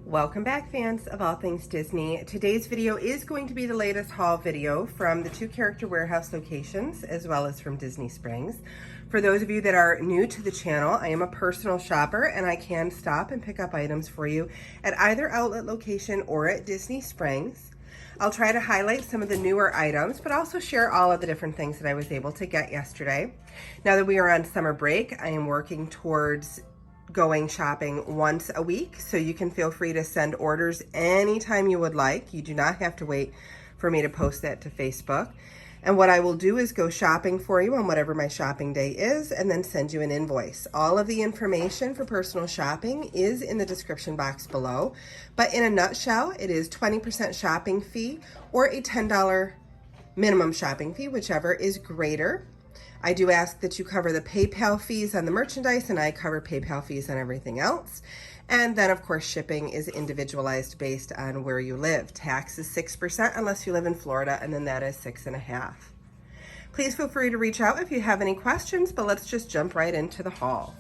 Welcome back, fans of all things Disney. Today's video is going to be the latest haul video from the 2 Character Warehouse locations as well as from Disney Springs. For those of you that are new to the channel, I am a personal shopper and I can stop and pick up items for you at either outlet location or at Disney Springs. I'll try to highlight some of the newer items, but also share all of the different things that I was able to get yesterday. Now that we are on summer break, I am working towards going shopping once a week, so you can feel free to send orders anytime you would like. You do not have to wait for me to post that to Facebook. And what I will do is go shopping for you on whatever my shopping day is and then send you an invoice. All of the information for personal shopping is in the description box below. But in a nutshell, it is 20% shopping fee or a $10 minimum shopping fee, whichever is greater. I do ask that you cover the PayPal fees on the merchandise, and I cover PayPal fees on everything else. And then, of course, shipping is individualized based on where you live. Tax is 6% unless you live in Florida, and then that is 6.5%. Please feel free to reach out if you have any questions, but let's just jump right into the haul.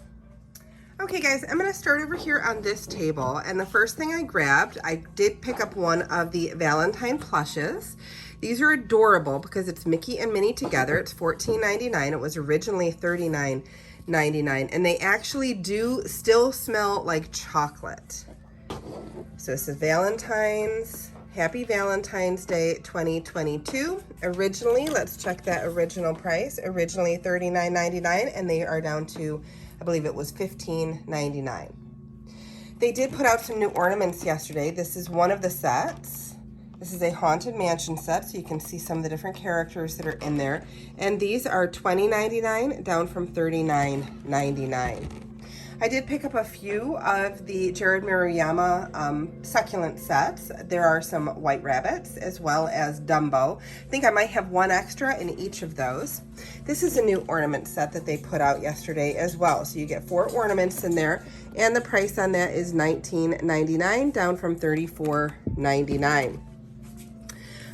Okay, guys, I'm going to start over here on this table, and the first thing I grabbed, I did pick up one of the Valentine Plushes. These are adorable because it's Mickey and Minnie together. It's $14.99. It was originally $39.99, and they actually do still smell like chocolate. So this is Valentine's, Happy Valentine's Day 2022. Originally, let's check that original price. Originally $39.99, and they are down to, I believe it was $15.99. They did put out some new ornaments yesterday. This is one of the sets. This is a Haunted Mansion set, so you can see some of the different characters that are in there. And these are $20.99 down from $39.99. I did pick up a few of the Jared Maruyama succulent sets. There are some white rabbits as well as Dumbo. I think I might have one extra in each of those. This is a new ornament set that they put out yesterday as well. So you get 4 ornaments in there, and the price on that is $19.99 down from $34.99.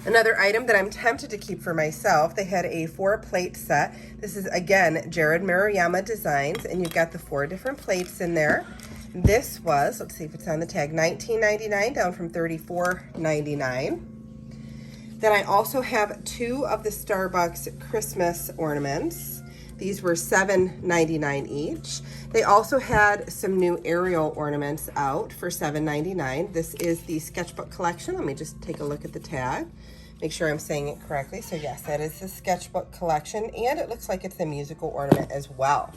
Another item that I'm tempted to keep for myself, they had a 4-plate set. This is, again, Jared Maruyama Designs, and you've got the 4 different plates in there. This was, let's see if it's on the tag, $19.99 down from $34.99. Then I also have 2 of the Starbucks Christmas ornaments. These were $7.99 each. They also had some new Ariel ornaments out for $7.99. This is the Sketchbook Collection. Let me just take a look at the tag. Make sure I'm saying it correctly. So yes, that is the Sketchbook Collection, and it looks like it's a musical ornament as well.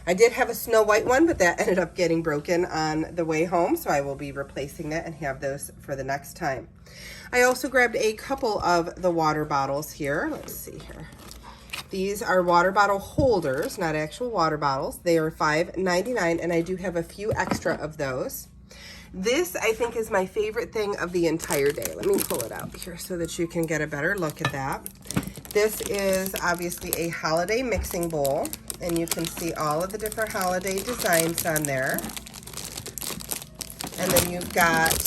I did have a Snow White one, but that ended up getting broken on the way home, so I will be replacing that and have those for the next time. I also grabbed a couple of the water bottles here. Let's see here. These are water bottle holders, not actual water bottles. They are $5.99, and I do have a few extra of those. This, I think, is my favorite thing of the entire day. Let me pull it out here so that you can get a better look at that. This is obviously a holiday mixing bowl, and you can see all of the different holiday designs on there. And then you've got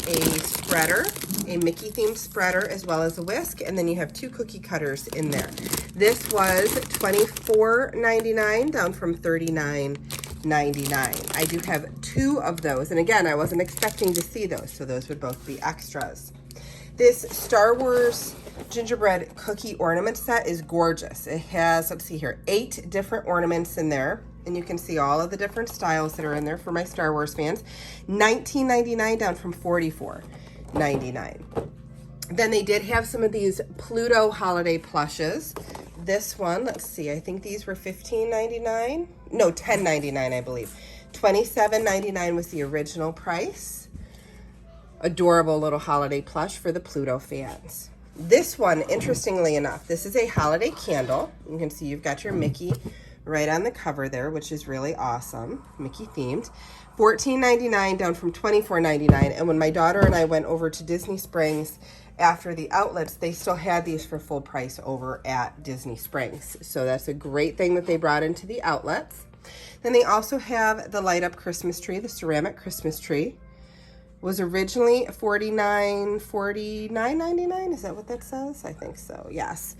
a spreader, a Mickey themed spreader, as well as a whisk, and then you have 2 cookie cutters in there. This was $24.99 down from $39.99. I do have 2 of those, and again, I wasn't expecting to see those, so those would both be extras. This Star Wars gingerbread cookie ornament set is gorgeous. It has, let's see here, 8 different ornaments in there, and you can see all of the different styles that are in there for my Star Wars fans. $19.99 down from $44.99. Then they did have some of these Pluto holiday plushes. This one, let's see, I think these were $15.99. No, $10.99, I believe. $27.99 was the original price. Adorable little holiday plush for the Pluto fans. This one, interestingly enough, this is a holiday candle. You can see you've got your Mickey right on the cover there, which is really awesome. Mickey themed. $14.99 down from $24.99. And when my daughter and I went over to Disney Springs after the outlets, they still had these for full price over at Disney Springs. So that's a great thing that they brought into the outlets. Then they also have the light up Christmas tree, the ceramic Christmas tree. Was originally $49.99. Is that what that says? I think so, yes.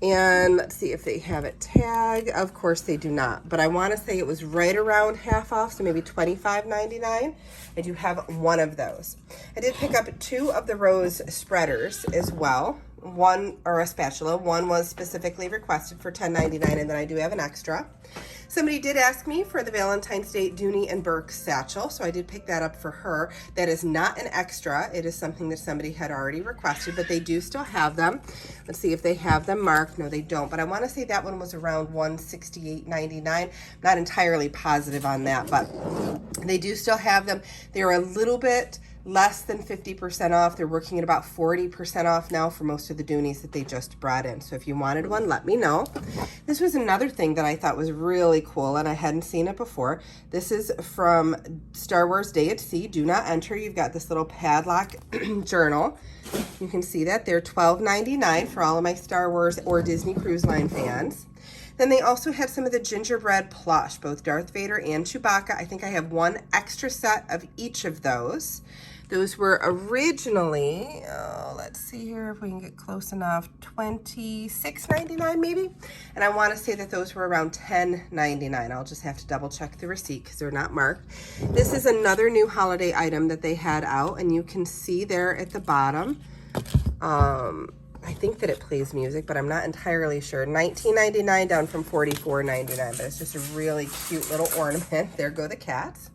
And let's see if they have it tagged. Of course they do not, but I want to say it was right around half off, so maybe $25.99. I do have one of those. I did pick up 2 of the rose spreaders as well. One, or a spatula. One was specifically requested for $10.99, and then I do have an extra. Somebody did ask me for the Valentine's Day Dooney and Burke satchel, so I did pick that up for her. That is not an extra. It is something that somebody had already requested, but they do still have them. Let's see if they have them marked. No, they don't, but I want to say that one was around $168.99. Not entirely positive on that, but they do still have them. They're a little bit less than 50% off. They're working at about 40% off now for most of the Doonies that they just brought in. So if you wanted one, let me know. This was another thing that I thought was really cool, and I hadn't seen it before. This is from Star Wars Day at Sea. Do not enter. You've got this little padlock journal. You can see that. They're $12.99 for all of my Star Wars or Disney Cruise Line fans. Then they also had some of the Gingerbread plush, both Darth Vader and Chewbacca. I think I have one extra set of each of those. Those were originally, let's see here if we can get close enough, $26.99 maybe. And I want to say that those were around $10.99. I'll just have to double check the receipt because they're not marked. This is another new holiday item that they had out, and you can see there at the bottom. I think that it plays music, but I'm not entirely sure. $19.99 down from $44.99, but it's just a really cute little ornament. There go the cats.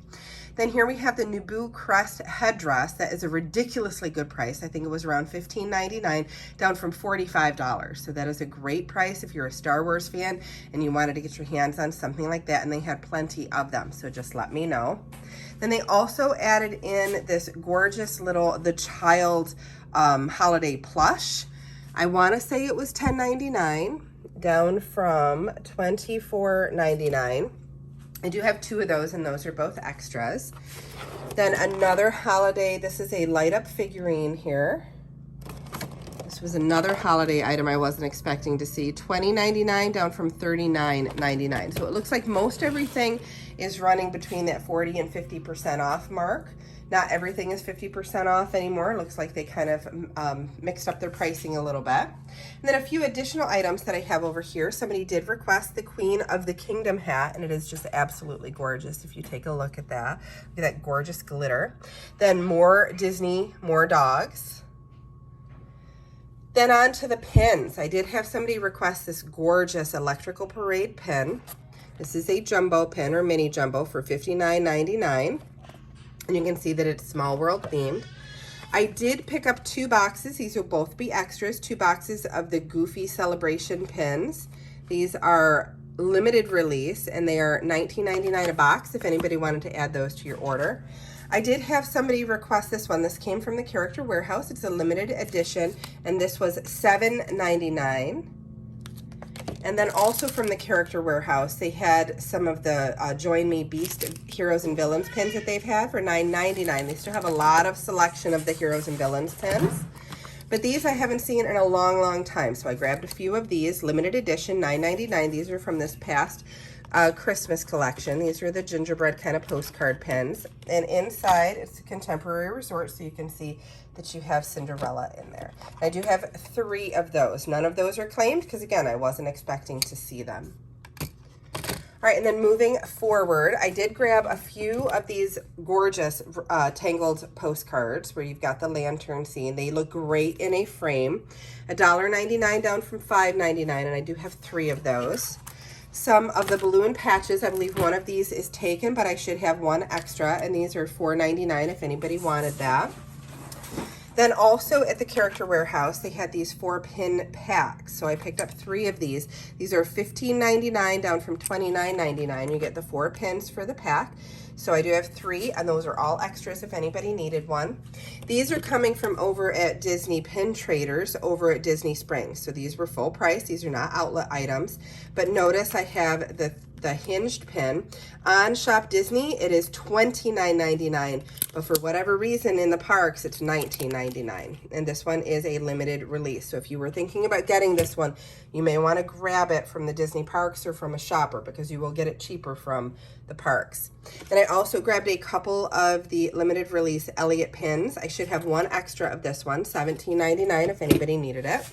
Then here we have the Naboo Crest headdress. That is a ridiculously good price. I think it was around $15.99, down from $45. So that is a great price if you're a Star Wars fan and you wanted to get your hands on something like that, and they had plenty of them, so just let me know. Then they also added in this gorgeous little, the child holiday plush. I want to say it was $10.99, down from $24.99. I do have 2 of those, and those are both extras. Then another holiday, this is a light up figurine here. This was another holiday item I wasn't expecting to see. $20.99 down from $39.99. So it looks like most everything is running between that 40 and 50% off mark. Not everything is 50% off anymore. It looks like they kind of mixed up their pricing a little bit. And then a few additional items that I have over here. Somebody did request the Queen of the Kingdom hat, and it is just absolutely gorgeous if you take a look at that. Look at that gorgeous glitter. Then more Disney, more dogs. Then on to the pins. I did have somebody request this gorgeous Electrical Parade pin. This is a jumbo pin or mini jumbo for $59.99. And you can see that it's Small World themed. I did pick up 2 boxes. These will both be extras. 2 boxes of the Goofy Celebration pins. These are limited release, and they are $19.99 a box if anybody wanted to add those to your order. I did have somebody request this one. This came from the Character Warehouse. It's a limited edition, and this was $7.99. And then also from the Character Warehouse, they had some of the Join Me Beast Heroes and Villains pins that they've had for $9.99. They still have a lot of selection of the Heroes and Villains pins. But these I haven't seen in a long, long time. So I grabbed a few of these, limited edition, $9.99. These are from this past Christmas collection. These are the gingerbread kind of postcard pins. And inside, it's a contemporary resort, so you can see that you have Cinderella in there. I do have 3 of those. None of those are claimed because, again, I wasn't expecting to see them. All right, and then moving forward, I did grab a few of these gorgeous tangled postcards where you've got the lantern scene. They look great in a frame. $1.99 down from $5.99, and I do have 3 of those. Some of the balloon patches, I believe one of these is taken, but I should have one extra, and these are $4.99 if anybody wanted that. Then also at the Character Warehouse, they had these 4-pin packs. So I picked up 3 of these. These are $15.99 down from $29.99. You get the 4 pins for the pack. So I do have 3, and those are all extras if anybody needed one. These are coming from over at Disney Pin Traders over at Disney Springs. So these were full price. These are not outlet items. But notice I have the hinged pin. On Shop Disney, it is $29.99, but for whatever reason in the parks, it's $19.99. And this one is a limited release. So if you were thinking about getting this one, you may want to grab it from the Disney parks or from a shopper because you will get it cheaper from the parks. Then I also grabbed a couple of the limited release Elliott pins. I should have one extra of this one, $17.99 if anybody needed it.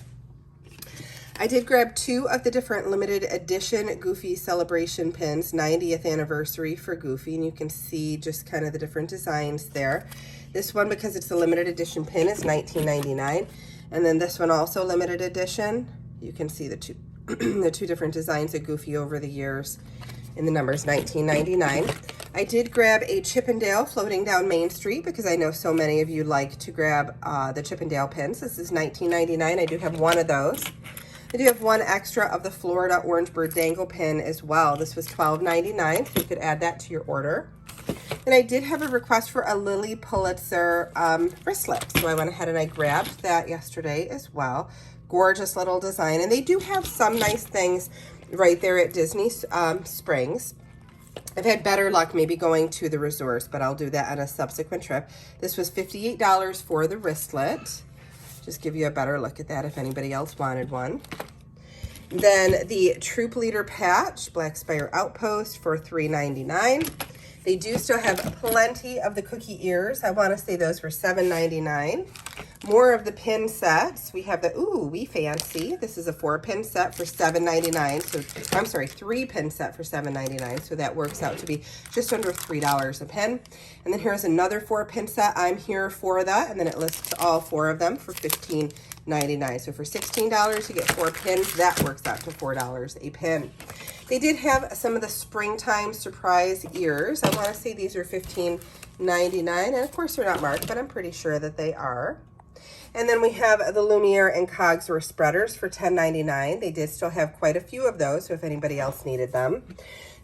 I did grab 2 of the different limited edition Goofy celebration pins, 90th anniversary for Goofy, and you can see just kind of the different designs there. This one, because it's a limited edition pin, is $19.99, and then this one also limited edition. You can see the two the 2 different designs of Goofy over the years, and the number is $19.99. I did grab a Chip 'n Dale floating down Main Street because I know so many of you like to grab the Chip 'n Dale pins. This is $19.99. I do have 1 of those. I do have 1 extra of the Florida Orange Bird Dangle pin as well. This was $12.99, so you could add that to your order. And I did have a request for a Lily Pulitzer wristlet, so I went ahead and I grabbed that yesterday as well. Gorgeous little design, and they do have some nice things right there at Disney Springs. I've had better luck maybe going to the resorts, but I'll do that on a subsequent trip. This was $58 for the wristlet. Just give you a better look at that if anybody else wanted one. Then the Troop Leader patch, Black Spire Outpost, for $3.99. They do still have plenty of the cookie ears. I want to say those were $7.99. More of the pin sets. We have the, ooh, we fancy. This is a 4-pin set for $7.99. So, I'm sorry, 3-pin set for $7.99. So that works out to be just under $3 a pin. And then here's another 4-pin set. I'm here for that. And then it lists all 4 of them for $15.99. So for $16, you get 4 pins. That works out to $4 a pin. They did have some of the springtime surprise ears. I want to say these are $15.99. And of course, they're not marked, but I'm pretty sure that they are. And then we have the Lumiere and Cogsworth spreaders for $10.99. They did still have quite a few of those, so if anybody else needed them.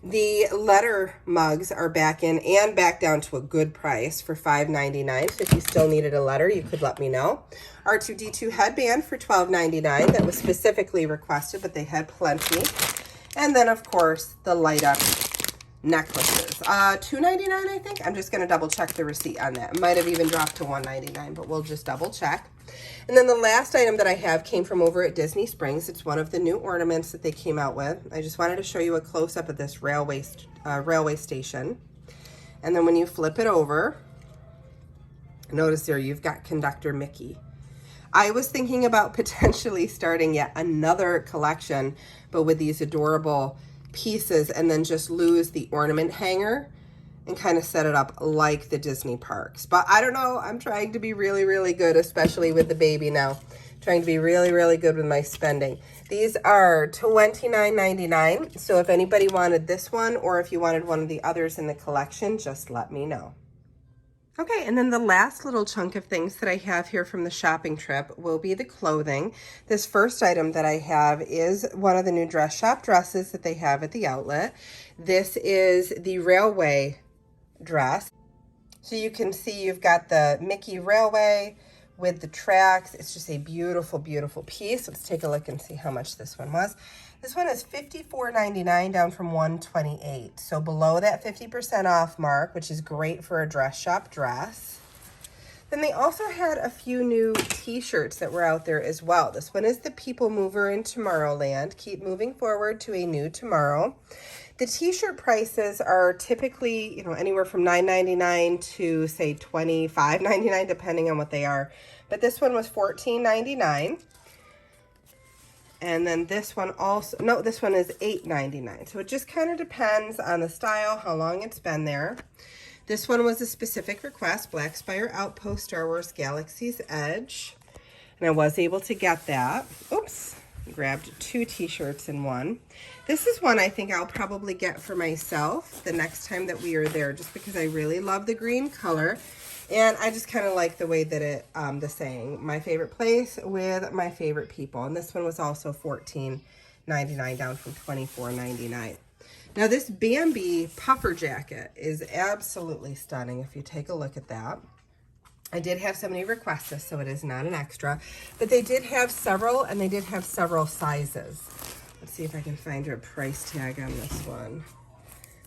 The letter mugs are back in and back down to a good price for $5.99. So if you still needed a letter, you could let me know. R2-D2 headband for $12.99. That was specifically requested, but they had plenty. And then, of course, the light up necklaces. $2.99, I think. I'm just going to double check the receipt on that. It might have even dropped to $1.99, but we'll just double check. And then the last item that I have came from over at Disney Springs. It's one of the new ornaments that they came out with. I just wanted to show you a close-up of this railway station. And then when you flip it over, notice there you've got Conductor Mickey. I was thinking about potentially starting yet another collection, but with these adorable pieces, and then just lose the ornament hanger and kind of set it up like the Disney parks. But I don't know, I'm trying to be really, really good, especially with the baby now. Trying to be really, really good with my spending. These are $29.99. So if anybody wanted this one, or if you wanted one of the others in the collection, just let me know. Okay, and then the last little chunk of things that I have here from the shopping trip will be the clothing. This first item that I have is one of the new dress shop dresses that they have at the outlet. This is the Railway dress. So you can see you've got the Mickey Railway with the tracks. It's just a beautiful, beautiful piece. Let's take a look and see how much this one was. This one is $54.99 down from $128. So below that 50% off mark, which is great for a dress shop dress. Then they also had a few new t-shirts that were out there as well. This one is the People Mover in Tomorrowland. Keep moving forward to a new tomorrow. The t-shirt prices are typically, you know, anywhere from $9.99 to say $25.99, depending on what they are. But this one was $14.99. And then this one also, no, this one is $8.99. So it just kind of depends on the style, how long it's been there. This one was a specific request, Black Spire Outpost Star Wars Galaxy's Edge. And I was able to get that. Oops, grabbed 2 t-shirts in one. This is one I think I'll probably get for myself the next time that we are there, just because I really love the green color. And I just kind of like the way that it, the saying, my favorite place with my favorite people. And this one was also $14.99 down from $24.99. Now this Bambi puffer jacket is absolutely stunning if you take a look at that. I did have somebody request this, so it is not an extra. But they did have several, and they did have several sizes. Let's see if I can find a price tag on this one.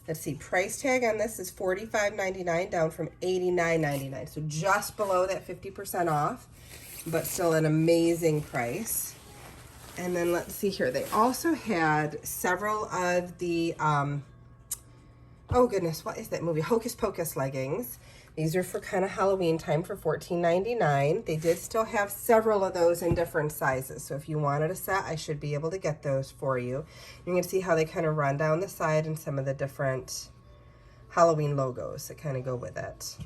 Let's see, price tag on this is $45.99 down from $89.99. So just below that 50% off, but still an amazing price. And then let's see here. They also had several of the, oh goodness, what is that movie? Hocus Pocus leggings. These are for kind of Halloween time for $14.99. They did still have several of those in different sizes. So if you wanted a set, I should be able to get those for you. You can see how they kind of run down the side and some of the different Halloween logos that kind of go with it.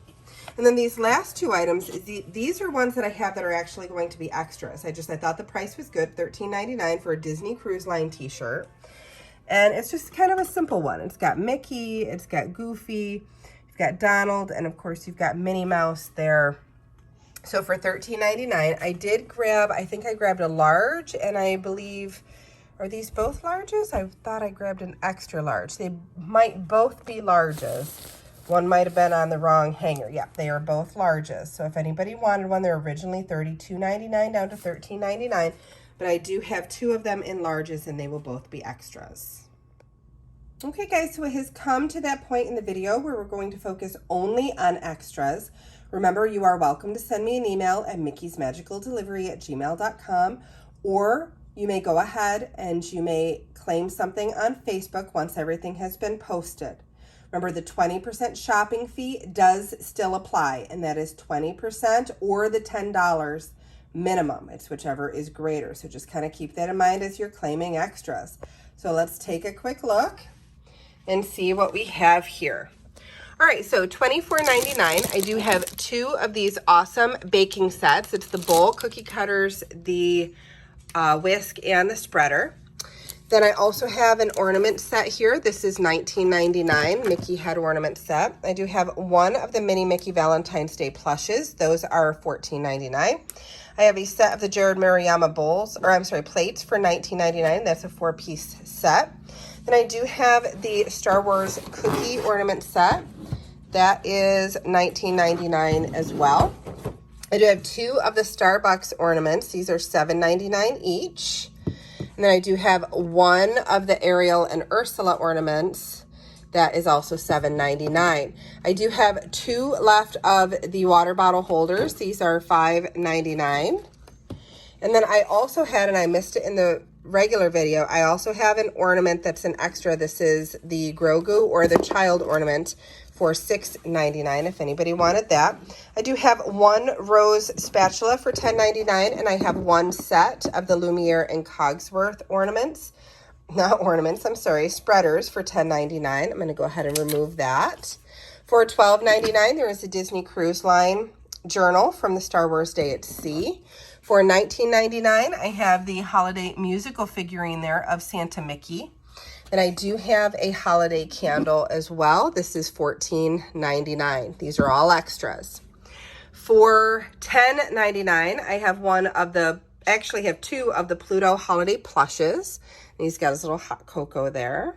And then these last two items, these are ones that I have that are actually going to be extras. I thought the price was good, $13.99 for a Disney Cruise Line t-shirt. And it's just kind of a simple one. It's got Mickey, it's got Goofy, you've got Donald, and of course you've got Minnie Mouse there. So for $13.99, I did grab, I think I grabbed a large, and I believe, are these both larges? I thought I grabbed an extra large. They might both be larges. One might have been on the wrong hanger. Yep, they are both larges. So if anybody wanted one, they're originally $32.99 down to $13.99. But I do have two of them in larges, and they will both be extras. Okay, guys, so it has come to that point in the video where we're going to focus only on extras. Remember, you are welcome to send me an email at mickey'smagicaldelivery@gmail.com, or you may go ahead and you may claim something on Facebook once everything has been posted. Remember, the 20% shopping fee does still apply, and that is 20% or the $10 minimum. It's whichever is greater. So just kind of keep that in mind as you're claiming extras. So let's take a quick look and see what we have here. All right, so $24.99. I do have two of these awesome baking sets. It's the bowl, cookie cutters, the whisk, and the spreader. Then I also have an ornament set here. This is $19.99, Mickey head ornament set. I do have one of the mini Mickey Valentine's Day plushes. Those are $14.99. I have a set of the Jared Maruyama bowls, or I'm sorry, plates for $19.99. That's a 4-piece set. Then I do have the Star Wars cookie ornament set. That is $19.99 as well. I do have two of the Starbucks ornaments. These are $7.99 each. And then I do have one of the Ariel and Ursula ornaments. That is also $7.99. I do have two left of the water bottle holders. These are $5.99. And then I also had, and I missed it in the regular video, I also have an ornament that's an extra. This is the Grogu or the child ornament for $6.99 if anybody wanted that. I do have one rose spatula for $10.99, and I have one set of the Lumiere and Cogsworth ornaments. Not ornaments, I'm sorry, spreaders for $10.99. I'm going to go ahead and remove that. For $12.99, there is a Disney Cruise Line journal from the Star Wars Day at Sea. For $19.99, I have the holiday musical figurine there of Santa Mickey. And I do have a holiday candle as well. This is $14.99. These are all extras. For $10.99, I have one of the, actually have two of the Pluto holiday plushes. And he's got his little hot cocoa there.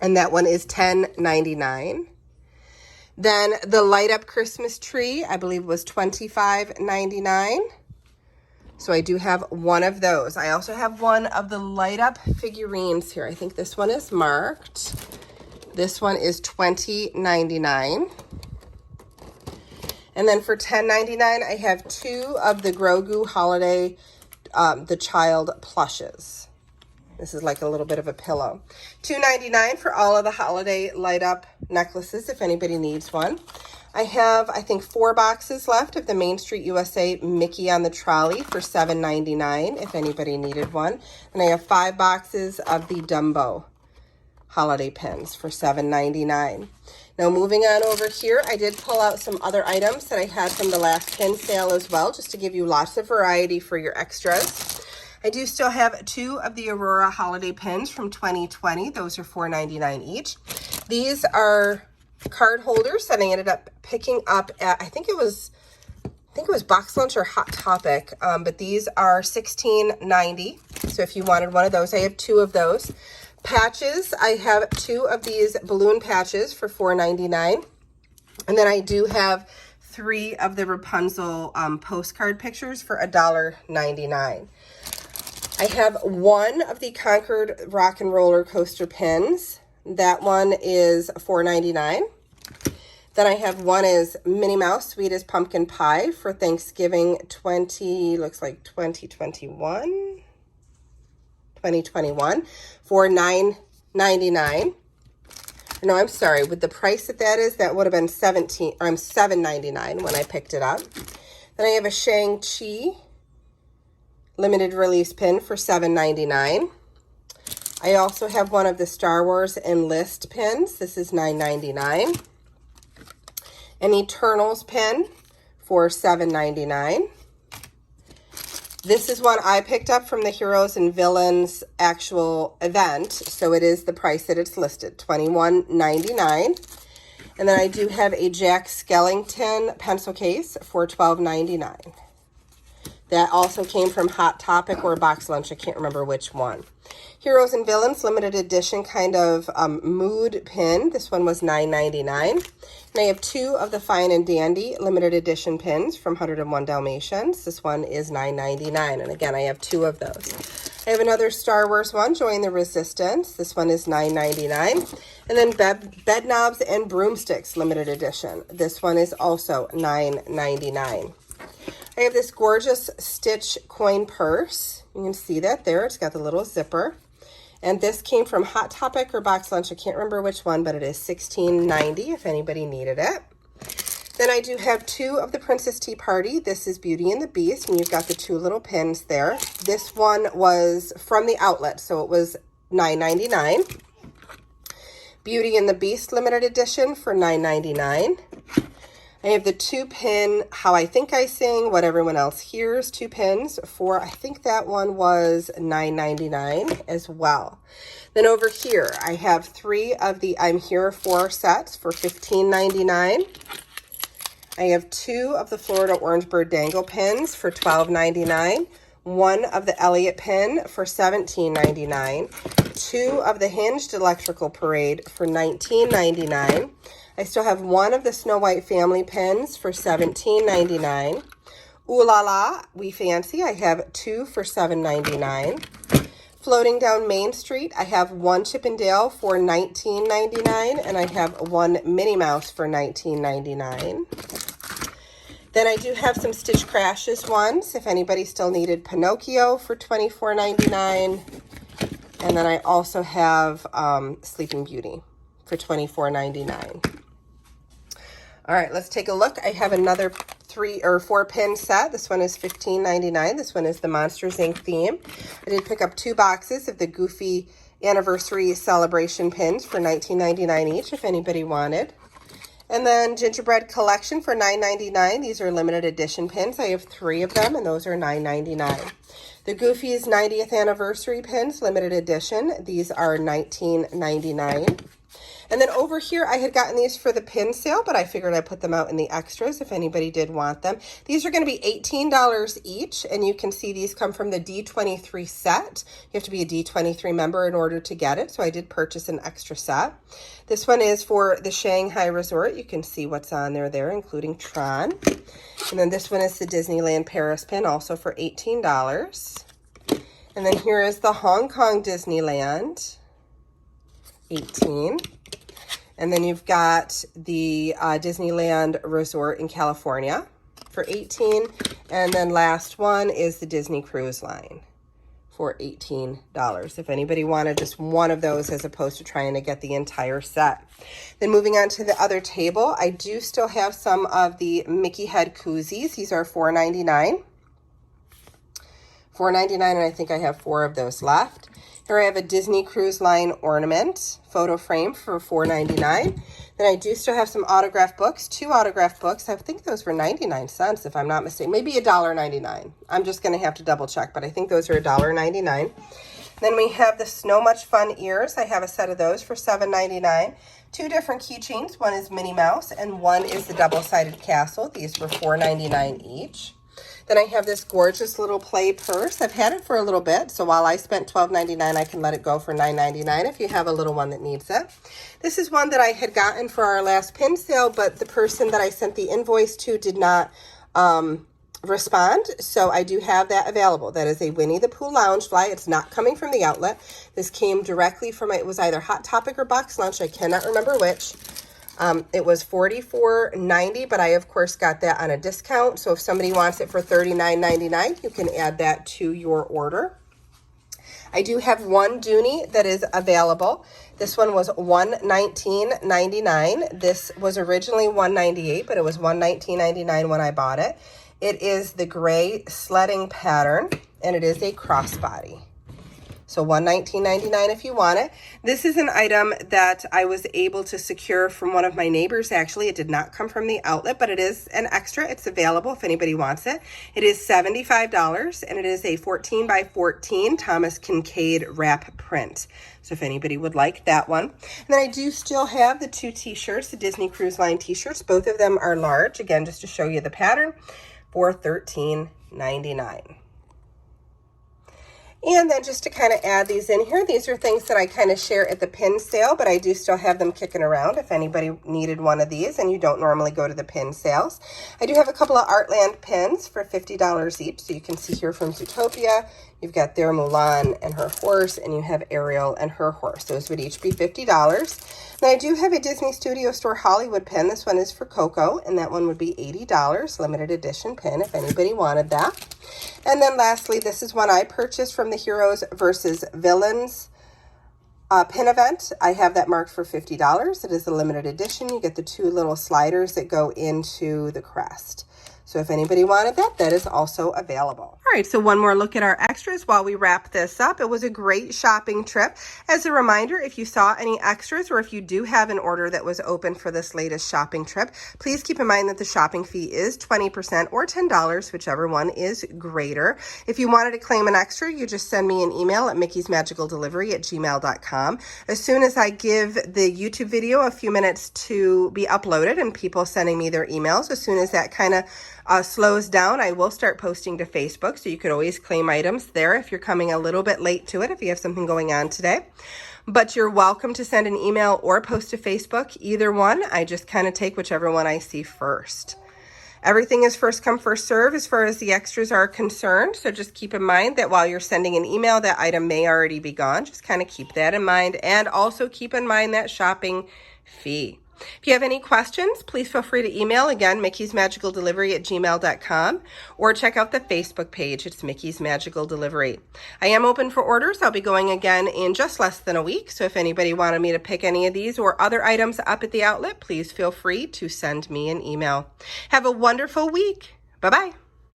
And that one is $10.99. Then the light up Christmas tree, I believe was $25.99. So I do have one of those. I also have one of the light up figurines here. I think this one is marked. This one is $20.99. And then for $10.99, I have two of the Grogu holiday, the child plushes. This is like a little bit of a pillow. $2.99 for all of the holiday light up necklaces if anybody needs one. I have, I think, 4 boxes left of the Main Street USA Mickey on the Trolley for $7.99 if anybody needed one. And I have 5 boxes of the Dumbo holiday pins for $7.99. Now moving on over here, I did pull out some other items that I had from the last pin sale as well, just to give you lots of variety for your extras. I do still have 2 of the Aurora holiday pins from 2020. Those are $4.99 each. These are card holders that I ended up picking up at, I think it was Box Lunch or Hot Topic, but these are $16.90. So if you wanted one of those, I have 2 of those. Patches, I have 2 of these balloon patches for $4.99. And then I do have 3 of the Rapunzel postcard pictures for $1.99. I have 1 of the Concord Rock and Roller Coaster pins. That one is $4.99. Then I have one is Minnie Mouse Sweet as Pumpkin Pie for Thanksgiving 2021 for $9.99. No, I'm sorry. With the price that is, that would have been $7.99 when I picked it up. Then I have a Shang-Chi limited release pin for $7.99. I also have one of the Star Wars Enlist pins. This is $9.99. An Eternals pin for $7.99. This is one I picked up from the Heroes and Villains actual event, so it is the price that it's listed, $21.99. And then I do have a Jack Skellington pencil case for $12.99. That also came from Hot Topic or Box Lunch. I can't remember which one. Heroes and Villains limited edition kind of mood pin. This one was $9.99. And I have two of the Fine and Dandy limited edition pins from 101 Dalmatians. This one is $9.99. And again, I have two of those. I have another Star Wars one, Join the Resistance. This one is $9.99. And then Bed Knobs and Broomsticks limited edition. This one is also $9.99. I have this gorgeous Stitch coin purse. You can see that there. It's got the little zipper. And this came from Hot Topic or Box Lunch. I can't remember which one, but it is $16.90 if anybody needed it. Then I do have two of the Princess Tea Party. This is Beauty and the Beast, and you've got the two little pins there. This one was from the outlet, so it was $9.99. Beauty and the Beast limited edition for $9.99. I have the two pin How I Think I Sing, What Everyone Else Hears, two pins for, I think that one was $9.99 as well. Then over here, I have three of the I'm Here For sets for $15.99. I have two of the Florida Orange Bird Dangle pins for $12.99. One of the Elliott pin for $17.99. Two of the Hinged Electrical Parade for $19.99. I still have one of the Snow White family pins for $17.99. Ooh La La, We Fancy, I have two for $7.99. Floating Down Main Street, I have one Chippendale for $19.99, and I have one Minnie Mouse for $19.99. Then I do have some Stitch Crashes ones, if anybody still needed Pinocchio for $24.99. And then I also have Sleeping Beauty for $24.99. All right, let's take a look. I have another 3 or 4 pin set. This one is $15.99. This one is the Monsters Inc. theme. I did pick up 2 boxes of the Goofy Anniversary Celebration pins for $19.99 each, if anybody wanted. And then Gingerbread Collection for $9.99. These are limited edition pins. I have 3 of them, and those are $9.99. The Goofy's 90th Anniversary pins, limited edition. These are $19.99. And then over here, I had gotten these for the pin sale, but I figured I'd put them out in the extras if anybody did want them. These are going to be $18 each, and you can see these come from the D23 set. You have to be a D23 member in order to get it, so I did purchase an extra set. This one is for the Shanghai Resort. You can see what's on there, including Tron. And then this one is the Disneyland Paris pin, also for $18. And then here is the Hong Kong Disneyland, $18. And then you've got the Disneyland Resort in California for $18. And then last one is the Disney Cruise Line for $18. If anybody wanted just one of those as opposed to trying to get the entire set. Then moving on to the other table, I do still have some of the Mickey Head Koozies. These are $4.99. $4.99, and I think I have 4 of those left. Here I have a Disney Cruise Line ornament photo frame for $4.99. Then I do still have some autograph books, 2 autograph books. I think those were 99 cents if I'm not mistaken. Maybe $1.99. I'm just going to have to double check, but I think those are $1.99. Then we have the Snow Much Fun ears. I have a set of those for $7.99. 2 different keychains. One is Minnie Mouse and one is the double-sided castle. These were $4.99 each. Then I have this gorgeous little play purse. I've had it for a little bit, so while I spent $12.99, I can let it go for $9.99 if you have a little one that needs it. This is one that I had gotten for our last pin sale, but the person that I sent the invoice to did not respond, so I do have that available. That is a Winnie the Pooh Loungefly. It's not coming from the outlet. This came directly from, it was either Hot Topic or Box Lunch. I cannot remember which. It was $44.90, but I, of course, got that on a discount. So if somebody wants it for $39.99, you can add that to your order. I do have one Dooney that is available. This one was $119.99. This was originally $198, but it was $119.99 when I bought it. It is the gray sledding pattern, and it is a crossbody. So $119.99 if you want it. This is an item that I was able to secure from one of my neighbors. Actually, it did not come from the outlet, but it is an extra. It's available if anybody wants it. It is $75, and it is a 14 by 14 Thomas Kincaid wrap print. So if anybody would like that one. And then I do still have the 2 t-shirts, the Disney Cruise Line t-shirts. Both of them are large, again, just to show you the pattern, for $13.99. And then just to kind of add these in here, these are things that I kind of share at the pin sale, but I do still have them kicking around if anybody needed one of these and you don't normally go to the pin sales. I do have a couple of Artland pins for $50 each. So you can see here from Zootopia, you've got their Mulan and her horse, and you have Ariel and her horse. Those would each be $50. Then I do have a Disney Studio Store Hollywood pin. This one is for Coco, and that one would be $80, limited edition pin if anybody wanted that. And then lastly, this is one I purchased from the Heroes versus Villains pin event. I have that marked for $50. It is a limited edition. You get the 2 little sliders that go into the crest. So if anybody wanted that, that is also available. All right, so one more look at our extras while we wrap this up. It was a great shopping trip. As a reminder, if you saw any extras or if you do have an order that was open for this latest shopping trip, please keep in mind that the shopping fee is 20% or $10, whichever one is greater. If you wanted to claim an extra, you just send me an email at mickey'smagicaldelivery@gmail.com. As soon as I give the YouTube video a few minutes to be uploaded and people sending me their emails, as soon as that kind of slows down, I will start posting to Facebook, so you could always claim items there if you're coming a little bit late to it, if you have something going on today. But you're welcome to send an email or post to Facebook, either one. I just kind of take whichever one I see first. Everything is first come, first serve as far as the extras are concerned, so just keep in mind that while you're sending an email, that item may already be gone. Just kind of keep that in mind, and also keep in mind that shopping fee. If you have any questions, please feel free to email, again, mickey'smagicaldelivery@gmail.com, or check out the Facebook page. It's Mickey's Magical Delivery. I am open for orders. I'll be going again in just less than a week, so if anybody wanted me to pick any of these or other items up at the outlet, please feel free to send me an email. Have a wonderful week. Bye-bye.